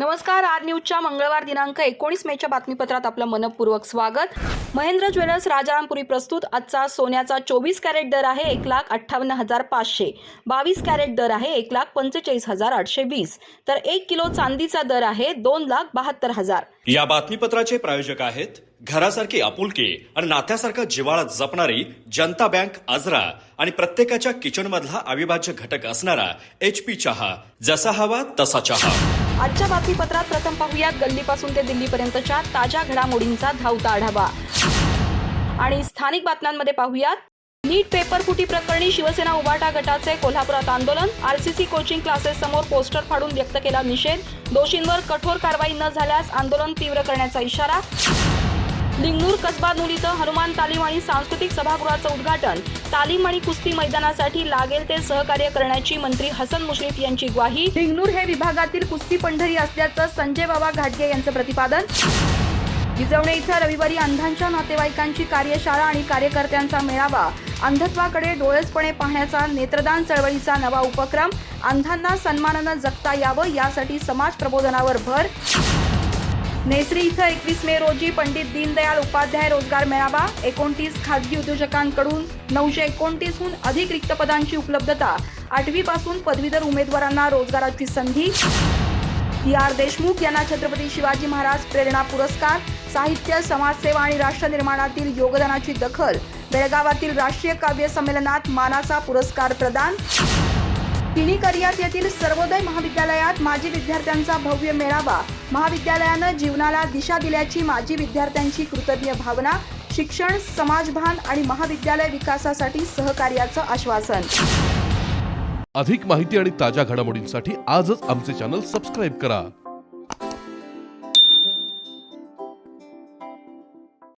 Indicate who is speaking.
Speaker 1: नमस्कार, आर न्यूजच्या मंगळवार दिनांक 19 मेच्या बातमीपत्रात आपलं मनपूर्वक स्वागत। महेंद्र ज्वेलर्स राजारामपुरी प्रस्तुत आजचा सोन्याचा 24 कॅरेट दर आहे 1,58,500, 22 कॅरेट दर आहे 1,45,820, तर 1 किलो चांदीचा दर आहे 2,72,000।
Speaker 2: या बातमीपत्राचे प्रायोजक आहेत घरासारखी आपुलकी आणि नात्यासारखा जिव्हाळा जपणारी जनता बँक आजरा आणि प्रत्येकाच्या किचन मधला अविभाज्य घटक असणारा HP चहा, जसा हवा तसा चहा।
Speaker 1: आजच्या बातमीपत्रात प्रथम पाहूयात गल्लीपासून ते दिल्लीपर्यंतच्या ताज्या घडामोडींचा धावता आढावा आणि स्थानिक बातम्यांमध्ये पाहूयात नीट पेपर फुटी प्रकरणी शिवसेना उभाटा गटाचे कोल्हापुरात आंदोलन, RCC कोचिंग क्लासेस समोर पोस्टर फाडून व्यक्त केला निषेध, दोषींवर कठोर कारवाई न झाल्यास आंदोलन तीव्र करण्याचा इशारा। लिंगनूर कसबा नूर इथं हनुमान तालीम आणि सांस्कृतिक सभागृहाचं उद्घाटन, तालीम आणि कुस्ती मैदानासाठी लागेल ते सहकार्य करण्याची मंत्री हसन मुश्रीफ यांची ग्वाही। लिंगनूर हे विभागातील कुस्ती पंढरी असल्याचं संजय बाबा घाटगे यांचं प्रतिपादन। विजवणे इथं रविवारी अंधांच्या नातेवाईकांची कार्यशाळा आणि कार्यकर्त्यांचा मेळावा, अंधत्वाकडे डोळसपणे पाहण्याचा नेत्रदान चळवळीचा नवा उपक्रम, अंधांना सन्मानानं जगता यावं यासाठी समाज प्रबोधनावर भर। नेसरी इथं 21 मे रोजी पंडित दीनदयाळ उपाध्याय रोजगार मेळावा, 29 खासगी उद्योजकांकडून 929हून अधिक रिक्त पदांची उपलब्धता, 8वी पासून पदवीधर उमेदवारांना रोजगाराची संधी। PR देशमुख यांना छत्रपती शिवाजी महाराज प्रेरणा पुरस्कार, साहित्य, समाजसेवा आणि राष्ट्र निर्माणातील योगदानाची दखल, बेळगावातील राष्ट्रीय काव्य संमेलनात मानाचा पुरस्कार प्रदान। तिन्ही करियात येथील सर्वोदय महाविद्यालयात माजी विद्यार्थ्यांचा भव्य मेळावा, महाविद्यालयानं जीवनाला दिशा दिल्याची माजी विद्यार्थ्यांची कृतज्ञ भावना, शिक्षण, समाजभान आणि महाविद्यालय विकासासाठी सहकार्याचं आश्वासन।
Speaker 3: अधिक माहिती आणि ताज्या घडामोडींसाठी आजच आमचे चॅनल सबस्क्राइब करा।